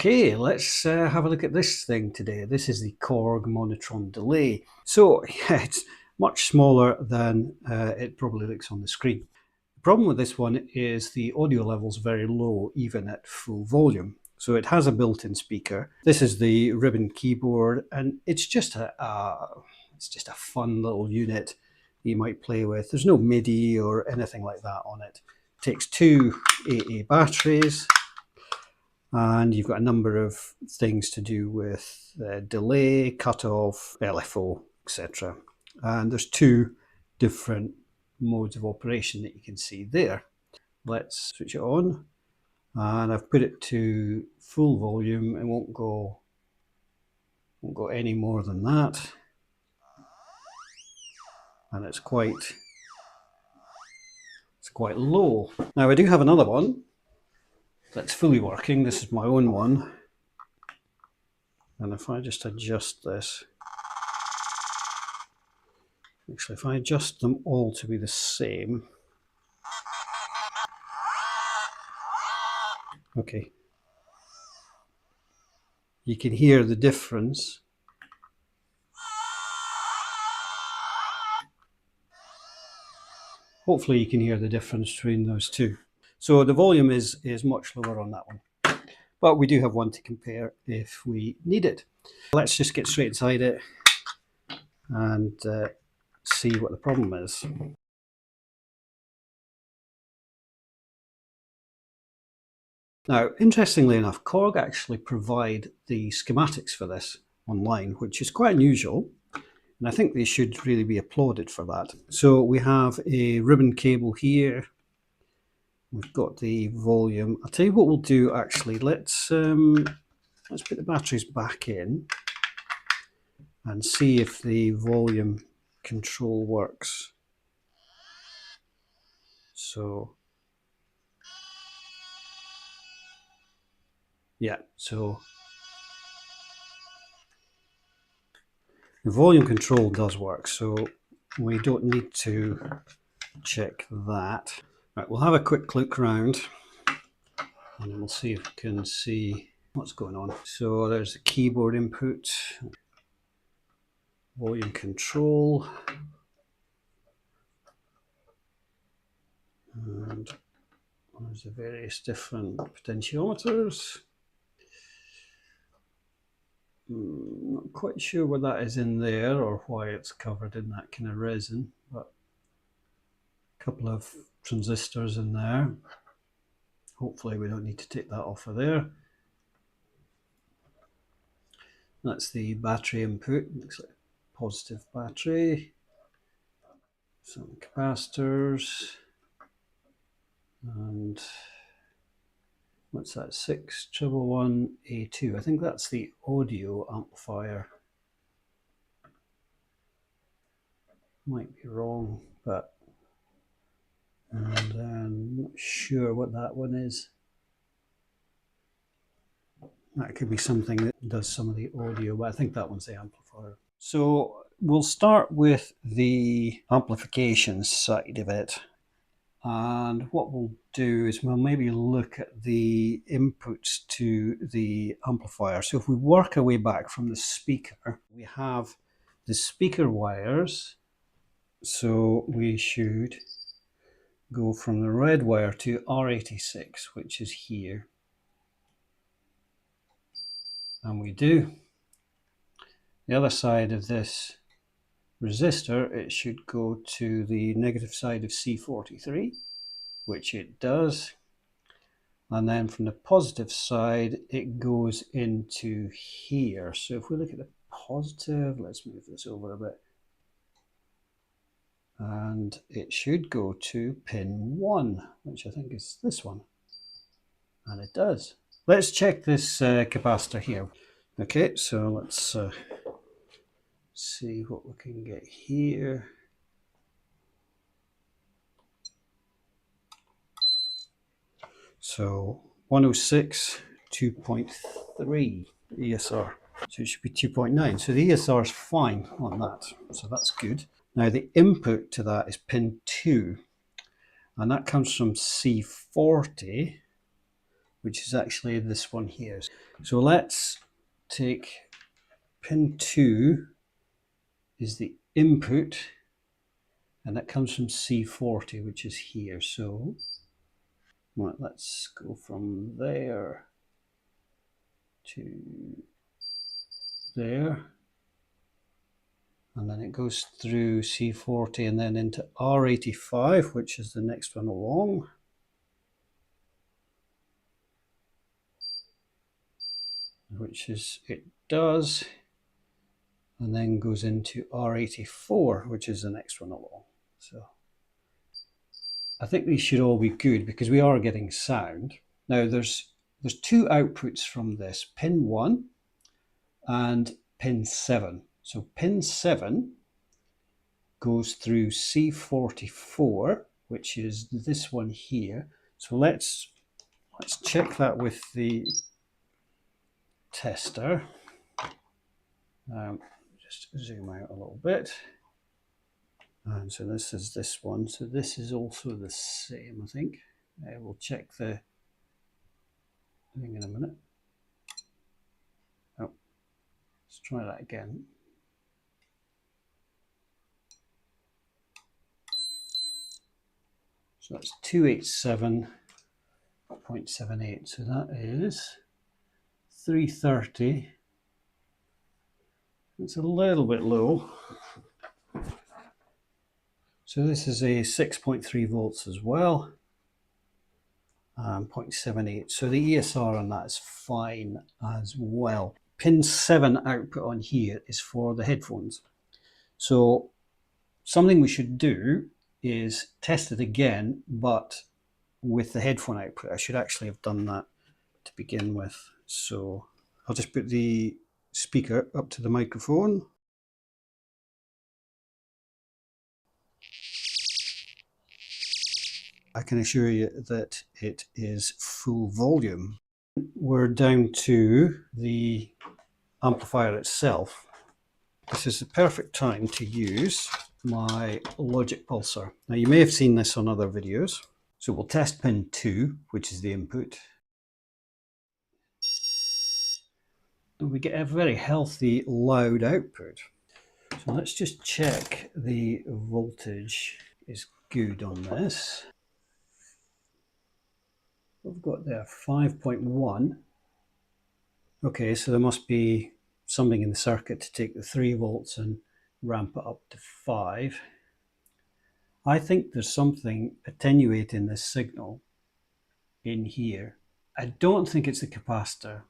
Okay, let's have a look at this thing today. This is the Korg Monotron Delay. So yeah, it's much smaller than it probably looks on the screen. The problem with this one is the audio level's very low, even at full volume. So it has a built-in speaker. This is the ribbon keyboard, and it's just a fun little unit you might play with. There's no MIDI or anything like that on it. It takes two AA batteries. And you've got a number of things to do with delay, cutoff, LFO, etc. And there's two different modes of operation that you can see there. Let's switch it on, and I've put it to full volume. It won't go any more than that, and it's quite low. Now I do have another one that's fully working. This is my own one, and if I just adjust this, actually if I adjust them all to be the same, okay, you can hear the difference. Hopefully you can hear the difference between those two. So the volume is much lower on that one, but we do have one to compare if we need it. Let's just get straight inside it and see what the problem is. Now, interestingly enough, Korg actually provide the schematics for this online, which is quite unusual, and I think they should really be applauded for that. So we have a ribbon cable here. We've got the volume. I'll tell you what we'll do actually. Let's put the batteries back in and see if the volume control works. So yeah, so the volume control does work, so we don't need to check that. Right, we'll have a quick look around and we'll see if we can see what's going on. So there's the keyboard input, volume control, and there's the various different potentiometers. Not quite sure what that is in there or why it's covered in that kind of resin, but a couple of transistors in there. Hopefully we don't need to take that off of there. That's the battery input. Looks like a positive battery. Some capacitors. And what's that? 6111A2. I think that's the audio amplifier. Might be wrong, but and then I'm not sure what that one is. That could be something that does some of the audio, but I think that one's the amplifier. So we'll start with the amplification side of it. And what we'll do is we'll maybe look at the inputs to the amplifier. So if we work our way back from the speaker, we have the speaker wires. So we should go from the red wire to R86, which is here. And we do. The other side of this resistor, it should go to the negative side of C43, which it does. And then from the positive side, it goes into here. So if we look at the positive, let's move this over a bit. And it should go to pin 1, which I think is this one. And it does. Let's check this capacitor here. Okay, so let's see what we can get here. So 106, 2.3 ESR. So it should be 2.9. So the ESR is fine on that. So that's good. Now the input to that is pin 2. And that comes from C40. which is actually this one here. So let's take pin 2 is the input, and that comes from C40, which is here. So well, let's go from there to there, and then it goes through C40 and then into R85, which is the next one along. Which is, it does, and then goes into R84, which is the next one along. So I think these should all be good because we are getting sound. Now there's two outputs from this, pin 1 and pin 7. So pin 7 goes through C44, which is this one here. So let's check that with the tester. Just zoom out a little bit. And so this is this one. So this is also the same, I think. We'll check the thing in a minute. Oh, let's try that again. So that's 287.78. So that is 330. It's a little bit low. So this is a 6.3 volts as well, 0.78. So the ESR on that is fine as well. Pin 7 output on here is for the headphones. So something we should do is test it again, but with the headphone output. I should actually have done that to begin with. So I'll just put the speaker up to the microphone. I can assure you that it is full volume. We're down to the amplifier itself. This is the perfect time to use my Logic Pulsar. Now you may have seen this on other videos. So we'll test pin 2, which is the input. And we get a very healthy, loud output. So let's just check the voltage is good on this. We've got there 5.1. Okay, so there must be something in the circuit to take the 3 volts and ramp it up to 5. I think there's something attenuating this signal in here. I don't think it's the capacitor.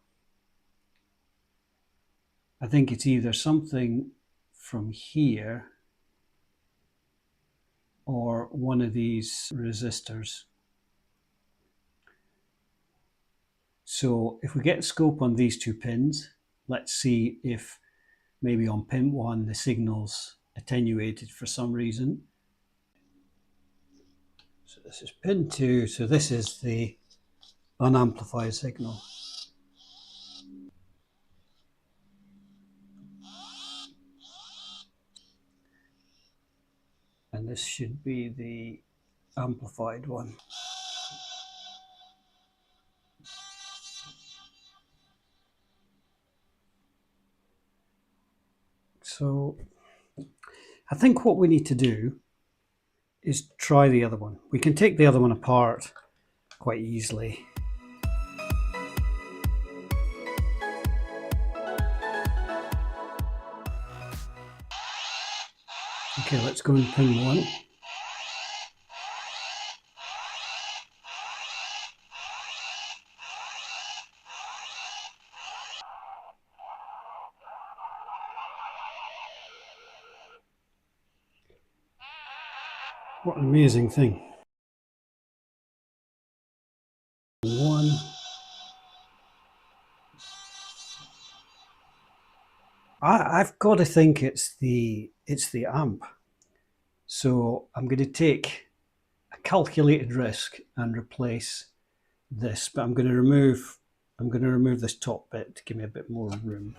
I think it's either something from here or one of these resistors. So if we get scope on these 2 pins, let's see if maybe on pin 1 the signal's attenuated for some reason. So this is pin 2, so this is the unamplified signal. And this should be the amplified one. So I think what we need to do is try the other one. We can take the other one apart quite easily. Okay, let's go and pin 1. What an amazing thing. 1. I've got to think it's the amp. So I'm going to take a calculated risk and replace this, but I'm going to remove this top bit to give me a bit more room.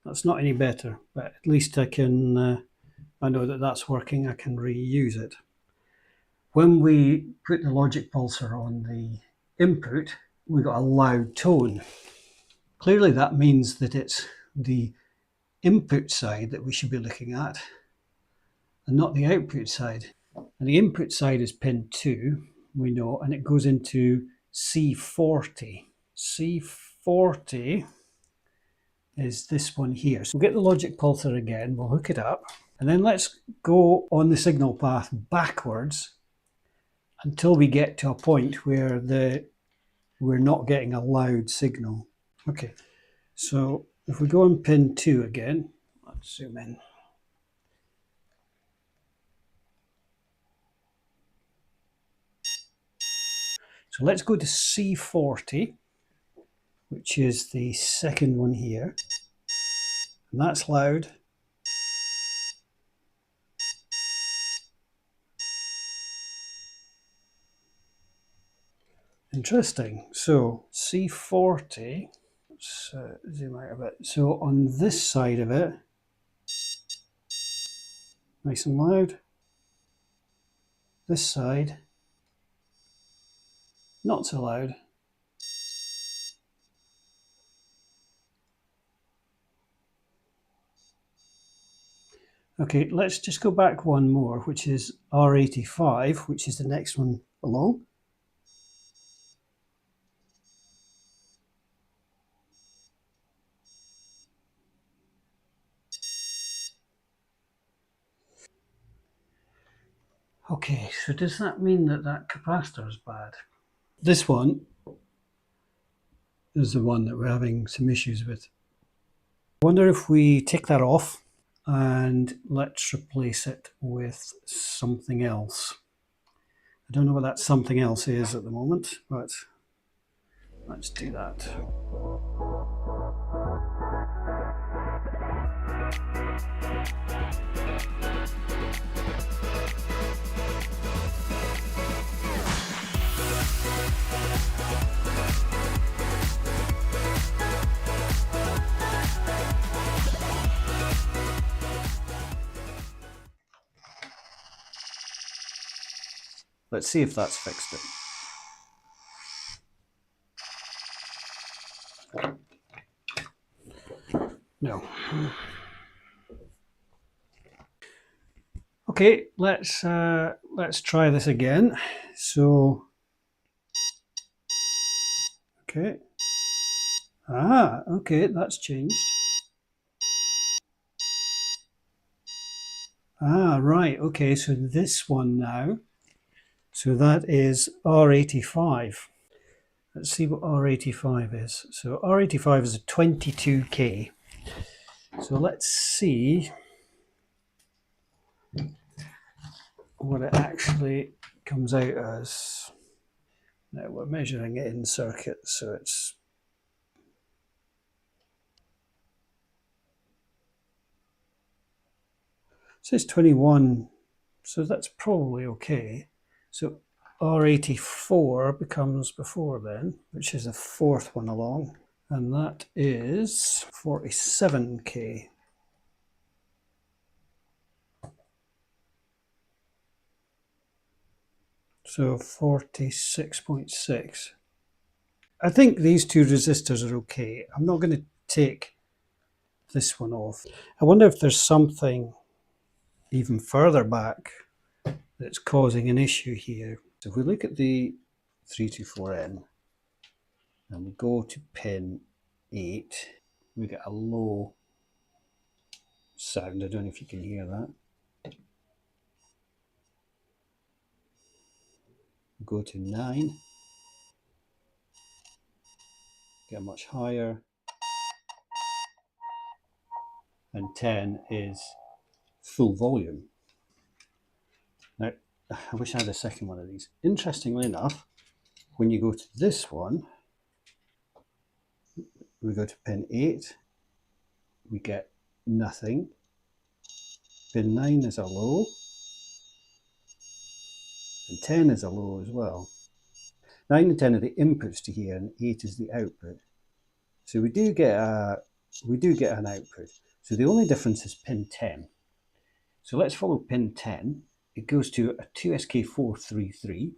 That's not any better, but at least I can, I know that that's working, I can reuse it. When we put the logic pulsar on the input, we got a loud tone. Clearly that means that it's the input side that we should be looking at and not the output side. And the input side is pin 2, we know, and it goes into C40. C40 is this one here. So we'll get the logic pulsar again, we'll hook it up, and then let's go on the signal path backwards until we get to a point where we're not getting a loud signal. Okay, so if we go on pin 2 again, let's zoom in. So let's go to C40, which is the second one here, and that's loud. Interesting. So C40, let's zoom out a bit. So on this side of it, nice and loud. This side, not so loud. Okay, let's just go back one more, which is R85, which is the next one along. Okay, so does that mean that that capacitor is bad? This one is the one that we're having some issues with. I wonder if we take that off and let's replace it with something else. I don't know what that something else is at the moment, but let's do that. Let's see if that's fixed it. No. Okay, let's try this again. So, okay. Okay, that's changed. Right, okay, so this one now. So that is R85. Let's see what R85 is. So R85 is a 22K. So let's see what it actually comes out as. Now we're measuring it in circuit, so it says 21, so that's probably okay. So R84 becomes before then, which is the fourth one along, and that is 47K. So 46.6. I think these two resistors are okay. I'm not going to take this one off. I wonder if there's something even further back that's causing an issue here. So if we look at the 324N and we go to pin 8, we get a low sound. I don't know if you can hear that. Go to 9, get much higher, and 10 is full volume. Now, I wish I had a second one of these. Interestingly enough, when you go to this one, we go to pin 8, we get nothing. Pin 9 is a low, and 10 is a low as well. 9 and 10 are the inputs to here, and 8 is the output. So we do get a we do get an output. So the only difference is pin 10. So let's follow pin 10. It goes to a 2SK433.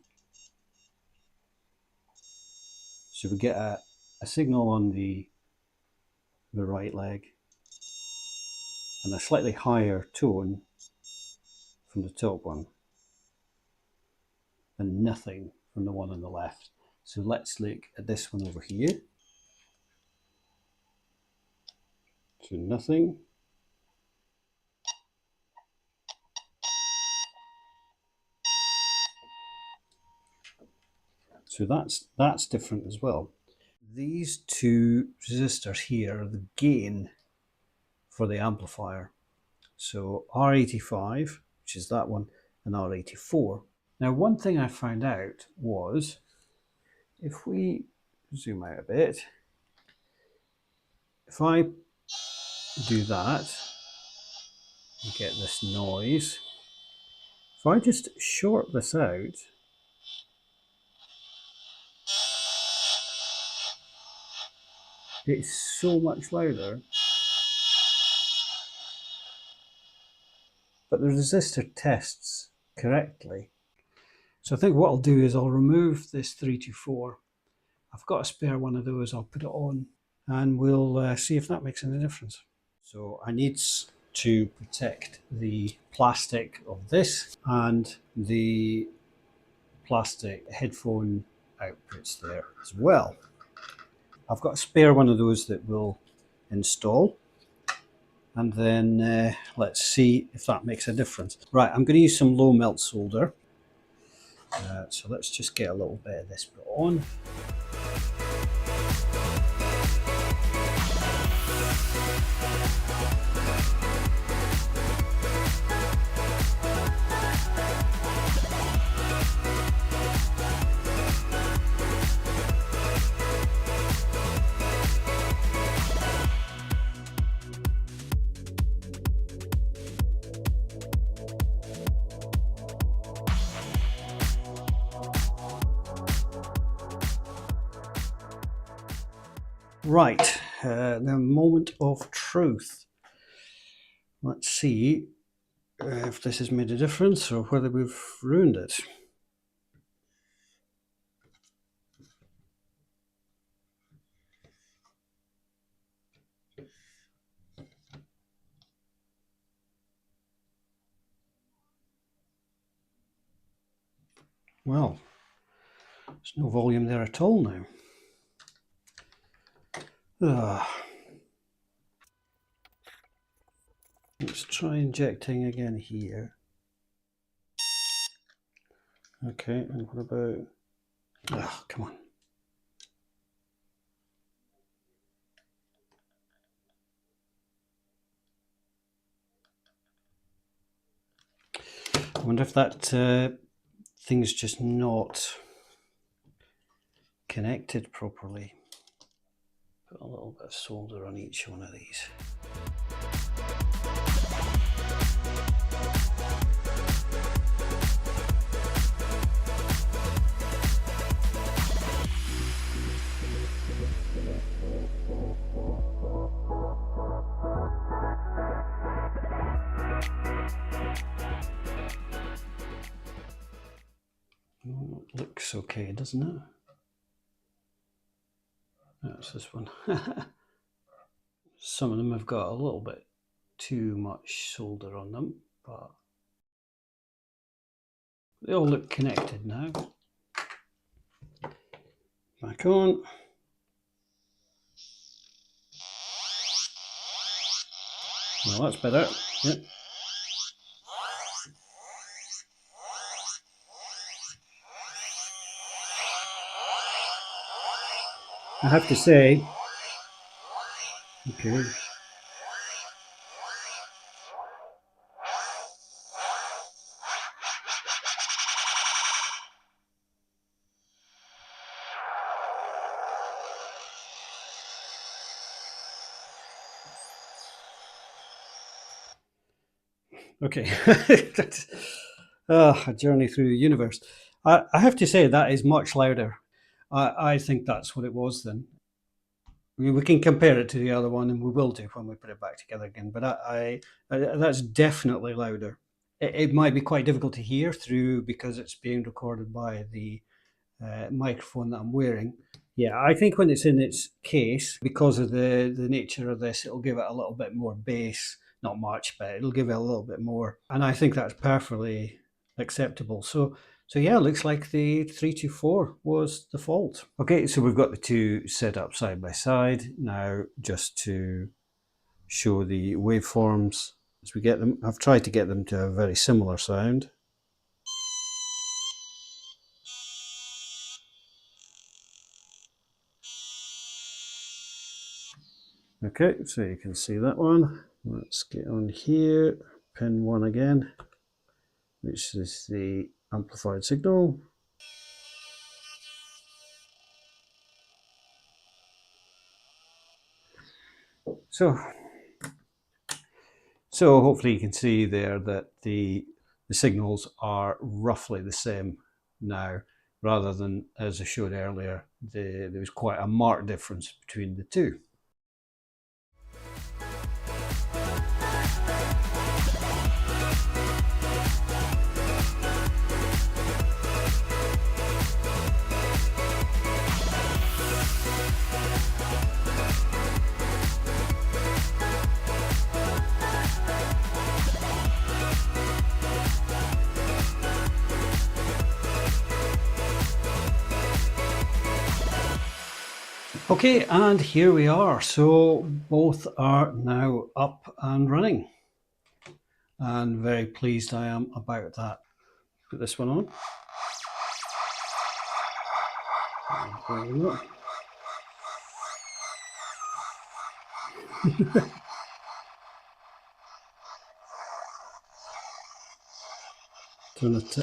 So we get a signal on the right leg and a slightly higher tone from the top one and nothing from the one on the left. So let's look at this one over here. So nothing. So that's different as well. These two resistors here are the gain for the amplifier. So R85, which is that one, and R84. Now, one thing I found out was, if we zoom out a bit, if I do that, you get this noise. If I just short this out, it's so much louder. But the resistor tests correctly. So I think what I'll do is I'll remove this 324. I've got a spare one of those, I'll put it on and we'll see if that makes any difference. So I need to protect the plastic of this and the plastic headphone outputs there as well. I've got a spare one of those that we'll install. And then let's see if that makes a difference. Right, I'm going to use some low melt solder. So let's just get a little bit of this put on. Right, the moment of truth. Let's see if this has made a difference or whether we've ruined it. Well, there's no volume there at all now. Let's try injecting again here. Okay, and what about... come on. I wonder if that thing's just not connected properly. Put a little bit of solder on each one of these. Looks okay, doesn't it? That's this one. Some of them have got a little bit too much solder on them, but they all look connected now. Back on. Well, that's better. Yep. I have to say, okay. Okay, a journey through the universe. I have to say that is much louder. I think that's what it was then. I mean, we can compare it to the other one, and we will do when we put it back together again, but that's definitely louder. It might be quite difficult to hear through because it's being recorded by the microphone that I'm wearing. Yeah, I think when it's in its case, because of the nature of this, it'll give it a little bit more bass. Not much, but it'll give it a little bit more. And I think that's perfectly acceptable. So yeah, looks like the 324 was the fault. Okay, so we've got the two set up side by side. Now, just to show the waveforms as we get them, I've tried to get them to a very similar sound. Okay, so you can see that one. Let's get on here, pin 1 again, which is the amplified signal. So hopefully you can see there that the signals are roughly the same now, rather than, as I showed earlier, there was quite a marked difference between the two. Okay, and here we are. So both are now up and running, and very pleased I am about that. Put this one on. Turn it.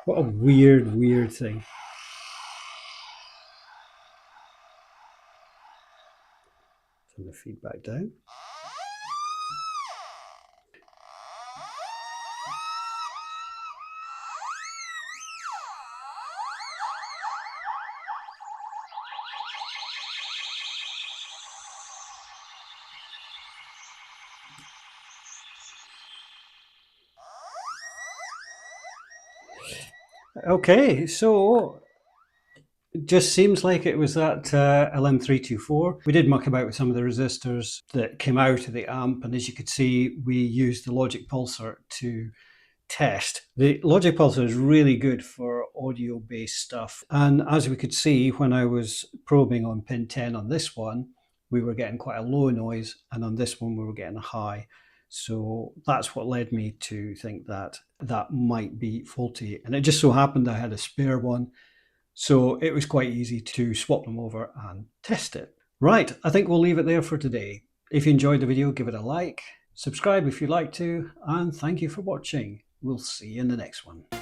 What a weird thing. Turn the feedback down. Okay, so it just seems like it was that LM324. We did muck about with some of the resistors that came out of the amp, and as you could see, we used the Logic Pulsar to test. The Logic Pulsar is really good for audio-based stuff, and as we could see when I was probing on pin 10 on this one, we were getting quite a low noise, and on this one we were getting a high. So that's what led me to think that that might be faulty. And it just so happened I had a spare one, so it was quite easy to swap them over and test it. Right, I think we'll leave it there for today. If you enjoyed the video, give it a like, subscribe if you'd like to, and thank you for watching. We'll see you in the next one.